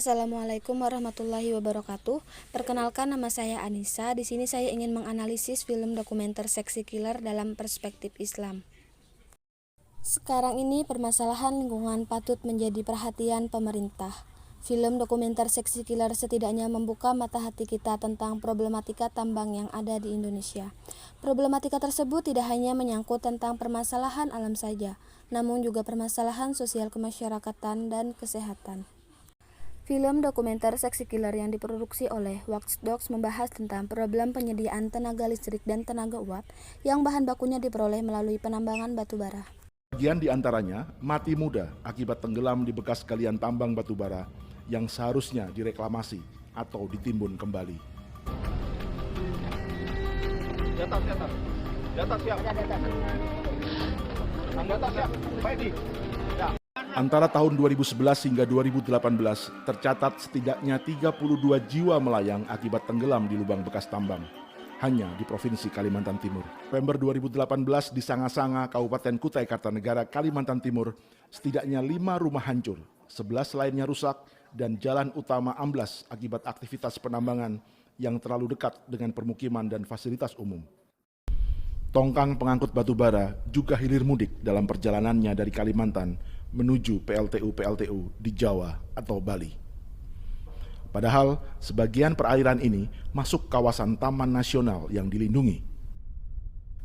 Assalamualaikum warahmatullahi wabarakatuh. Perkenalkan, nama saya Anissa. Di sini saya ingin menganalisis film dokumenter Seksi Killer dalam perspektif Islam. Sekarang ini permasalahan lingkungan patut menjadi perhatian pemerintah. Film dokumenter Seksi Killer setidaknya membuka mata hati kita tentang problematika tambang yang ada di Indonesia. Problematika tersebut tidak hanya menyangkut tentang permasalahan alam saja, namun juga permasalahan sosial kemasyarakatan dan kesehatan. Film dokumenter Seksi Killer yang diproduksi oleh Watch Dogs membahas tentang problem penyediaan tenaga listrik dan tenaga uap yang bahan bakunya diperoleh melalui penambangan batu bara. Sebagian di antaranya mati muda akibat tenggelam di bekas galian tambang batu bara yang seharusnya direklamasi atau ditimbun kembali. Di atas siap. Baik di. Antara tahun 2011 hingga 2018 tercatat setidaknya 32 jiwa melayang akibat tenggelam di lubang bekas tambang hanya di Provinsi Kalimantan Timur. November 2018 di Sanga-Sanga, Kabupaten Kutai Kartanegara, Kalimantan Timur, setidaknya 5 rumah hancur, 11 lainnya rusak, dan jalan utama amblas akibat aktivitas penambangan yang terlalu dekat dengan permukiman dan fasilitas umum. Tongkang pengangkut batu bara juga hilir mudik dalam perjalanannya dari Kalimantan menuju PLTU-PLTU di Jawa atau Bali. Padahal sebagian perairan ini masuk kawasan Taman Nasional yang dilindungi.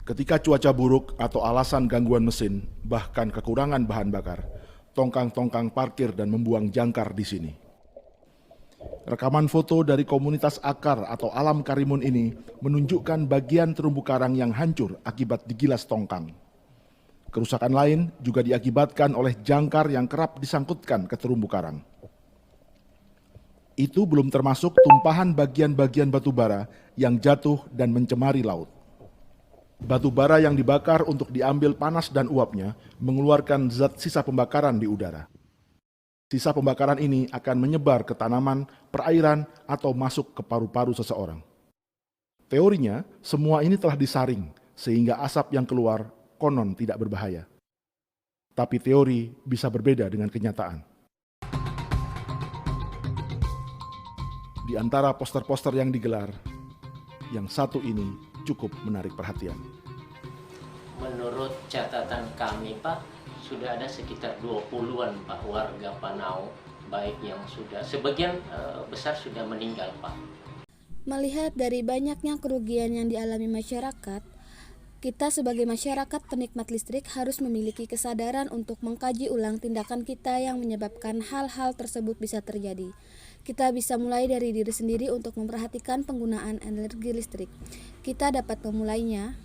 Ketika cuaca buruk atau alasan gangguan mesin, bahkan kekurangan bahan bakar, tongkang-tongkang parkir dan membuang jangkar di sini. Rekaman foto dari komunitas Akar atau Alam Karimun ini menunjukkan bagian terumbu karang yang hancur akibat digilas tongkang. Kerusakan lain juga diakibatkan oleh jangkar yang kerap disangkutkan ke terumbu karang. Itu belum termasuk tumpahan bagian-bagian batu bara yang jatuh dan mencemari laut. Batu bara yang dibakar untuk diambil panas dan uapnya mengeluarkan zat sisa pembakaran di udara. Sisa pembakaran ini akan menyebar ke tanaman, perairan, atau masuk ke paru-paru seseorang. Teorinya, semua ini telah disaring sehingga asap yang keluar konon tidak berbahaya. Tapi teori bisa berbeda dengan kenyataan. Di antara poster-poster yang digelar, yang satu ini cukup menarik perhatian. Menurut catatan kami, Pak, sudah ada sekitar 20-an Pak warga Panau, baik yang sudah, sebagian besar sudah meninggal, Pak. Melihat dari banyaknya kerugian yang dialami masyarakat, kita sebagai masyarakat penikmat listrik harus memiliki kesadaran untuk mengkaji ulang tindakan kita yang menyebabkan hal-hal tersebut bisa terjadi. Kita bisa mulai dari diri sendiri untuk memperhatikan penggunaan energi listrik. Kita dapat memulainya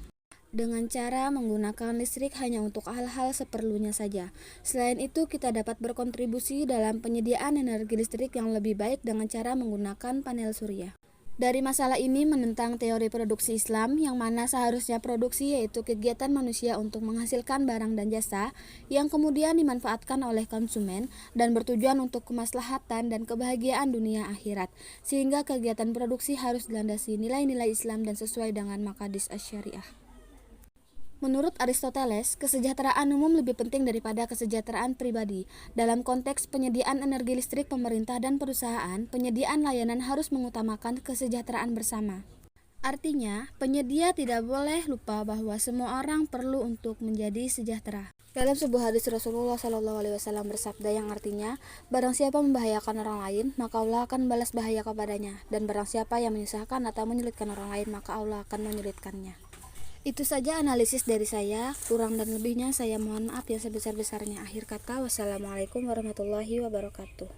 dengan cara menggunakan listrik hanya untuk hal-hal seperlunya saja. Selain itu, kita dapat berkontribusi dalam penyediaan energi listrik yang lebih baik dengan cara menggunakan panel surya. Dari masalah ini menentang teori produksi Islam yang mana seharusnya produksi yaitu kegiatan manusia untuk menghasilkan barang dan jasa yang kemudian dimanfaatkan oleh konsumen dan bertujuan untuk kemaslahatan dan kebahagiaan dunia akhirat, sehingga kegiatan produksi harus dilandasi nilai-nilai Islam dan sesuai dengan maqasid asy-syariah. Menurut Aristoteles, kesejahteraan umum lebih penting daripada kesejahteraan pribadi. Dalam konteks penyediaan energi listrik pemerintah dan perusahaan, penyediaan layanan harus mengutamakan kesejahteraan bersama. Artinya, penyedia tidak boleh lupa bahwa semua orang perlu untuk menjadi sejahtera. Dalam sebuah hadis Rasulullah SAW bersabda yang artinya, barang siapa membahayakan orang lain, maka Allah akan balas bahaya kepadanya. Dan barang siapa yang menyusahkan atau menyulitkan orang lain, maka Allah akan menyulitkannya. Itu saja analisis dari saya, kurang dan lebihnya saya mohon maaf yang sebesar-besarnya. Akhir kata, wassalamualaikum warahmatullahi wabarakatuh.